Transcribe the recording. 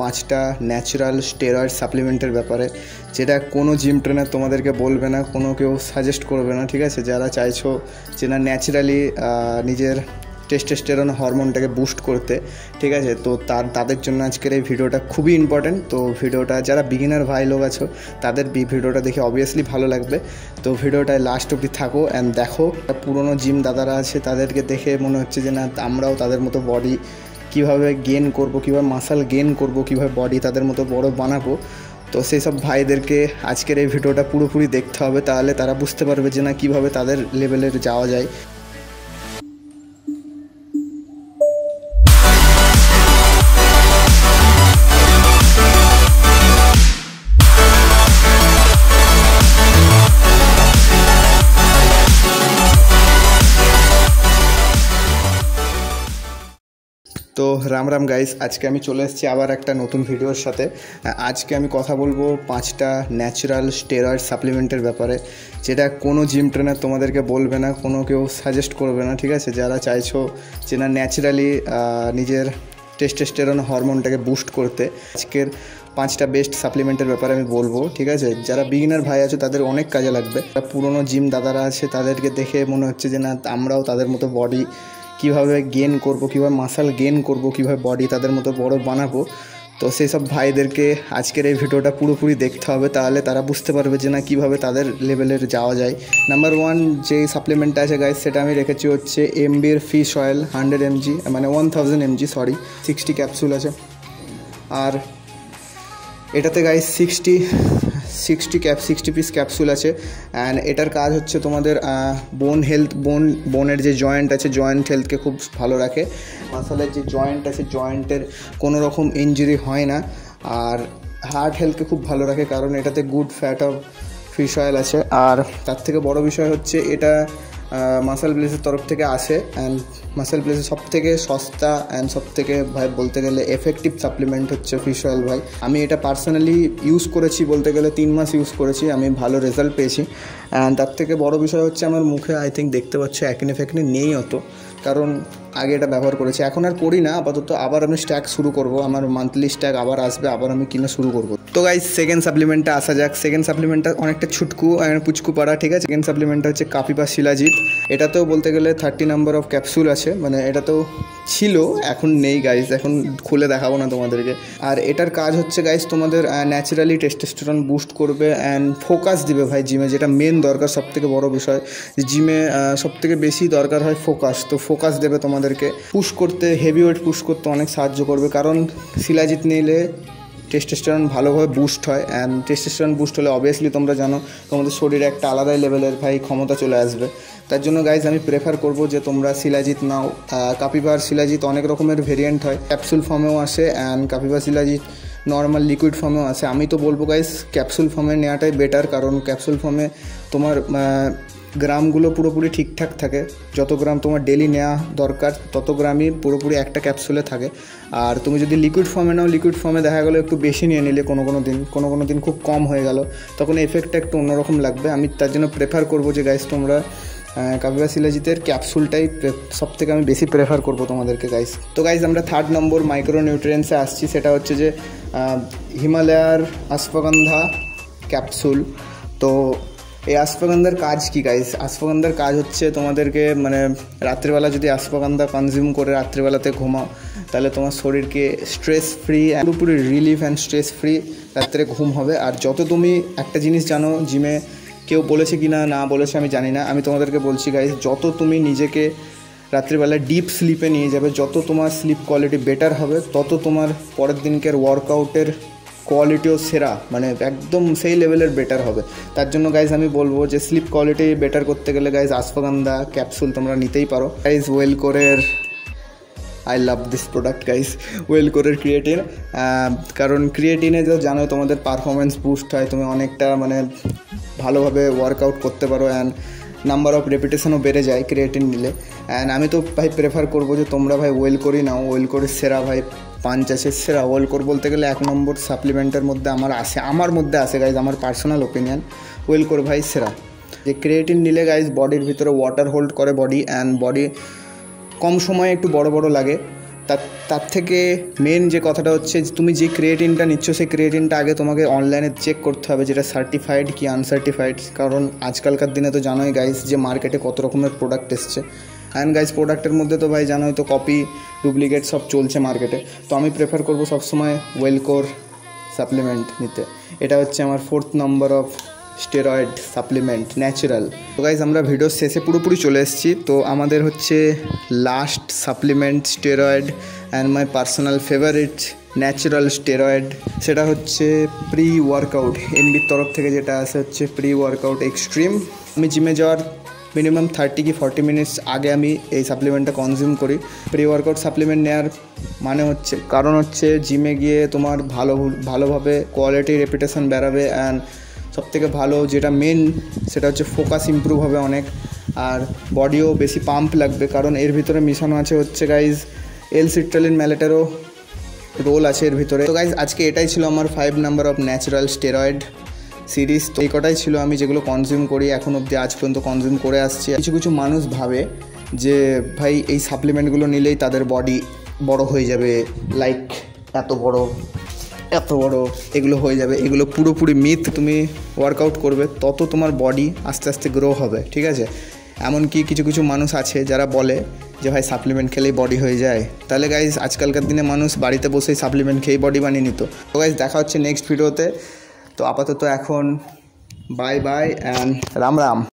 পাঁচটা natural steroid সাপ্লিমেন্টের ব্যাপারে, যেটা কোনো জিম ট্রেনার তোমাদেরকে বলবে না, কোনো কেউ সাজেস্ট করবে না। ঠিক আছে, যারা চাইছো যে না ন্যাচারালি নিজের টেস্টোস্টেরন হরমোনটাকে বুস্ট করতে, ঠিক আছে, তো তাদের জন্য আজকের এই ভিডিওটা খুবই ইম্পর্ট্যান্ট। তো ভিডিওটা যারা বিগিনার ভাই লোক আছো তাদের ভিডিওটা দেখে অবভিয়াসলি ভালো লাগবে। তো ভিডিওটায় লাস্ট অবধি থাকো অ্যান্ড দেখো। পুরনো জিম দাদারা আছে তাদেরকে দেখে মনে হচ্ছে যে না আমরাও তাদের মতো বডি কীভাবে গেন করব, কীভাবে মাসল গেন করব, কীভাবে বডি তাদের মতো বড় বানাবো। তো সেই সব ভাইদেরকে আজকের এই ভিডিওটা পুরোপুরি দেখতে হবে, তাহলে তারা বুঝতে পারবে যে না কীভাবে তাদের লেভেলের যাওয়া যায়। তো রাম রাম গাইস, আজকে আমি চলে এসেছি আবার একটা নতুন ভিডিওর সাথে। আজকে আমি কথা বলবো পাঁচটা ন্যাচারাল স্টেরয়েড সাপ্লিমেন্টের ব্যাপারে, যেটা কোনো জিম ট্রেনার তোমাদেরকে বলবে না, কোনো কেউ সাজেস্ট করবে না। ঠিক আছে, যারা চাইছো যে না ন্যাচারালি নিজের টেস্টোস্টেরন হরমোনটাকে বুস্ট করতে, আজকের পাঁচটা বেস্ট সাপ্লিমেন্টের ব্যাপারে আমি বলবো। ঠিক আছে, যারা বিগিনার ভাই আছে তাদের অনেক কাজে লাগবে। পুরনো জিম দাদারা আছে তাদেরকে দেখে মনে হচ্ছে যে না আমরাও তাদের মতো বডি কীভাবে গেন করব, কীভাবে মাসল গেন করব, কীভাবে বডি তাদের মতো বড় বানাবো। তো সেই সব ভাইদেরকে আজকের এই ভিডিওটা পুরোপুরি দেখতে হবে, তাহলে তারা বুঝতে পারবে যে না কীভাবে তাদের লেভেলের যাওয়া যায়। নাম্বার 1 যে সাপ্লিমেন্টটা আছে গাইস, সেটা আমি রেখেছি হচ্ছে এমবির ফিশ অয়েল 100 mg, মানে 1000 mg, 60 ক্যাপসুল আছে। আর এটাতে গাইস 60 পিস ক্যাপসুল আছে। অ্যান্ড এটার কাজ হচ্ছে তোমাদের বোন হেলথ, বোনের যে জয়েন্ট আছে জয়েন্ট হেলথকে খুব ভালো রাখে। মাসলের যে জয়েন্ট আছে জয়েন্টের কোনো রকম ইনজুরি হয় না। আর হার্ট হেলথকে খুব ভালো রাখে, কারণ এটাতে good fat of fish oil আছে। আর তার থেকে বড় বিষয় হচ্ছে এটা মাসল প্লেসের তরফ থেকে আসে। অ্যান্ড মাসল প্লেসের সব থেকে সস্তা অ্যান্ড সব থেকে ভাই বলতে গেলে এফেক্টিভ সাপ্লিমেন্ট হচ্ছে ফিশ অয়েল ভাই। আমি এটা পার্সোনালি ইউজ করেছি, বলতে গেলে 3 মাস ইউজ করেছি, আমি ভালো রেজাল্ট পেয়েছি। অ্যান্ড তার থেকে বড় বিষয় হচ্ছে আমার মুখে আই থিঙ্ক দেখতে পাচ্ছ অ্যাকনে ফ্যাকনে নেই অত, কারণ আগে এটা ব্যবহার করেছি, এখন আর করি না আপাতত। আবার আমি স্ট্যাক শুরু করব, আমার মান্থলি স্ট্যাক আবার আসবে, আবার আমি কিনা শুরু করব। তো গাইস সেকেন্ড সাপ্লিমেন্টটা আসা যাক। সেকেন্ড সাপ্লিমেন্টটা অনেকটা ছুটকু পুচকু পাড়া। ঠিক আছে, সেকেন্ড সাপ্লিমেন্টটা হচ্ছে কাপিভা শিলাজিৎ। এটাতেও বলতে গেলে 30 নাম্বার অফ ক্যাপসুল আছে, মানে এটাতেও ছিল, এখন নেই গাইস, এখন খুলে দেখাবো না তোমাদেরকে। আর এটার কাজ হচ্ছে গাইস তোমাদের ন্যাচারালি টেস্টোস্টেরন বুস্ট করবে অ্যান্ড ফোকাস দিবে ভাই জিমে, যেটা মেন দরকার, সবথেকে বড় বিষয়। জিমে সবথেকে বেশি দরকার হয় ফোকাস। তো ফোকাস দেবে তোমাদেরকে, পুশ করতে, হেভি ওয়েট পুশ করতে অনেক সাহায্য করবে, কারণ শিলাজিৎ নিলে টেস্টোস্টেরন ভালোভাবে বুস্ট হয়। অ্যান্ড টেস্টোস্টেরন বুস্ট হলে অবভিয়াসলি তোমরা জানো তোমাদের শরীরে একটা আলাদাই লেভেলের ভাই ক্ষমতা চলে আসবে। তার জন্য গাইজ আমি প্রেফার করব যে তোমরা শিলাজিৎ নাও। কাপিভার শিলাজিৎ অনেক রকমের ভেরিয়েন্ট হয়, ক্যাপসুল ফর্মেও আসে and Kapiva shilajit normal liquid ফর্মেও আসে। আমি তো বলবো গাইজ ক্যাপসুল ফর্মে নেওয়াটাই বেটার, কারণ ক্যাপসুল ফর্মে তোমার গ্রামগুলো পুরোপুরি ঠিকঠাক থাকে। যত গ্রাম তোমার ডেলি নেওয়া দরকার তত গ্রামই পুরোপুরি একটা ক্যাপসুলে থাকে। আর তুমি যদি লিকুইড ফর্মে নাও, লিকুইড ফর্মে দেখা গেলো একটু বেশি নিয়ে নিলে, কোনো দিন খুব কম হয়ে গেল, তখন এফেক্টটা একটু অন্যরকম লাগবে। আমি তার জন্য প্রেফার করবো যে গাইজ তোমরা কাপিভা শিলাজিতের ক্যাপসুলটাই সব থেকে আমি বেশি প্রেফার করবো তোমাদেরকে গাইজ। তো গাইজ আমরা 3rd নম্বর মাইক্রো নিউট্রিয়েন্টসে আসছি, সেটা হচ্ছে যে হিমালয়ার অশ্বগন্ধা ক্যাপসুল। তো এই অশ্বগন্ধার কাজ কি গাইস? অশ্বগন্ধার কাজ হচ্ছে তোমাদেরকে মানে রাত্রিবেলা যদি অশ্বগন্ধা কনজিউম করে রাত্রিবেলাতে ঘুমাও, তাহলে তোমার শরীরকে স্ট্রেস ফ্রি, পুরোপুরি রিলিফ অ্যান্ড স্ট্রেস ফ্রি রাত্রে ঘুম হবে। আর যত তুমি একটা জিনিস জানো, জিমে কেউ বলেছে কি না বলেছে আমি জানি না, আমি তোমাদেরকে বলছি গাইস, যত তুমি নিজেকে রাত্রিবেলা ডিপ স্লিপে নিয়ে যাবে, যত তোমার স্লিপ কোয়ালিটি বেটার হবে, তত তোমার পরের দিনকের ওয়ার্কআউটের কোয়ালিটিও সেরা, মানে একদম সেই লেভেলের বেটার হবে। তার জন্য গাইজ আমি বলবো যে স্লিপ কোয়ালিটি বেটার করতে গেলে গাইজ অশ্বগন্ধা ক্যাপসুল তোমরা নিতেই পারো। গাইজ ওয়েলকোরের, I love this product guys, ওয়েলকোরের ক্রিয়েটিন। কারণ ক্রিয়েটিনে তো জানো তোমাদের পারফরমেন্স বুস্ট হয়, তুমি অনেকটা মানে ভালোভাবে ওয়ার্কআউট করতে পারো অ্যান্ড নাম্বার অফ রেপিটেশনও বেড়ে যায় ক্রিয়েটিন নিলে। অ্যান্ড আমি তো ভাই প্রেফার করবো যে তোমরা ভাই ওয়েলকোরই নাও। ওয়েলকোরের সেরা ভাই পাঞ্চ আছে, সেরা ওয়েলকোর বলতে গেলে 1 নম্বর সাপ্লিমেন্টের মধ্যে আমার মধ্যে আসে গাইজ, আমার পার্সোনাল ওপিনিয়ন ওয়েলকোর ভাই সেরা। যে ক্রিয়েটিন নিলে গাইজ বডির ভিতরে ওয়াটার হোল্ড করে বডি, অ্যান্ড বডি কম সময়ে একটু বড় লাগে। তার থেকে মেন যে কথাটা হচ্ছে, তুমি যে ক্রিয়েটিনটা নিচ্ছ সেই ক্রিয়েটিনটা আগে তোমাকে অনলাইনে চেক করতে হবে যেটা সার্টিফাইড কি আনসার্টিফাইড। কারণ আজকালকার দিনে তো জানোই গাইস যে মার্কেটে কত রকমের প্রোডাক্ট এসছে। অ্যান্ড গাইস প্রোডাক্টের মধ্যে তো ভাই জানোই তো কপি ডুপ্লিকেট সব চলছে মার্কেটে। তো আমি প্রেফার করবো সবসময় ওয়েলকোর সাপ্লিমেন্ট নিতে। এটা হচ্ছে আমার 4th number of steroid supplement natural. তো গাইজ আমরা ভিডিওর শেষে পুরোপুরি চলে এসেছি। তো আমাদের হচ্ছে last supplement steroid and my personal favourite natural steroid, সেটা হচ্ছে প্রি ওয়ার্কআউট। এনবির তরফ থেকে যেটা আসে হচ্ছে প্রি ওয়ার্কআউট এক্সট্রিম। আমি জিমে যাওয়ার মিনিমাম 30 কি 40 মিনিটস আগে আমি এই সাপ্লিমেন্টটা কনজিউম করি। প্রি ওয়ার্কআউট সাপ্লিমেন্ট নেওয়ার কারণ হচ্ছে জিমে গিয়ে তোমার ভালোভাবে কোয়ালিটি রেপুটেশন বেরাবে। অ্যান্ড সবথেকে ভালো যেটা মেন সেটা হচ্ছে ফোকাস ইমপ্রুভ হবে অনেক, আর বডিও বেশি পাম্প লাগবে। কারণ এর ভিতরে মিশানো আছে হচ্ছে গাইজ এল-সিট্রালিন ম্যালেটেরও রোল আছে এর ভিতরে। তো গাইজ আজকে এটাই ছিল আমার 5 number of natural steroid series. তো এই কটাই ছিল আমি যেগুলো কনজিউম করি এখন অবধি আজ পর্যন্ত কনজিউম করে আসছি। কিছু মানুষ ভাবে যে ভাই এই সাপ্লিমেন্টগুলো নিলেই তাদের বডি বড় হয়ে যাবে, লাইক এত বড় এগুলো হয়ে যাবে। এগুলো পুরোপুরি মিথ। তুমি ওয়ার্কআউট করবে তত তোমার বডি আস্তে আস্তে গ্রো হবে, ঠিক আছে। এমনকি কিছু মানুষ আছে যারা বলে যে ভাই সাপ্লিমেন্ট খেলেই বডি হয়ে যায়। তাহলে গাইজ আজকালকার দিনে মানুষ বাড়িতে বসেই সাপ্লিমেন্ট খেয়েই বডি বানিয়ে নিত। তো গাইজ দেখা হচ্ছে নেক্সট ভিডিওতে। তো আপাতত এখন বাই অ্যান্ড রাম।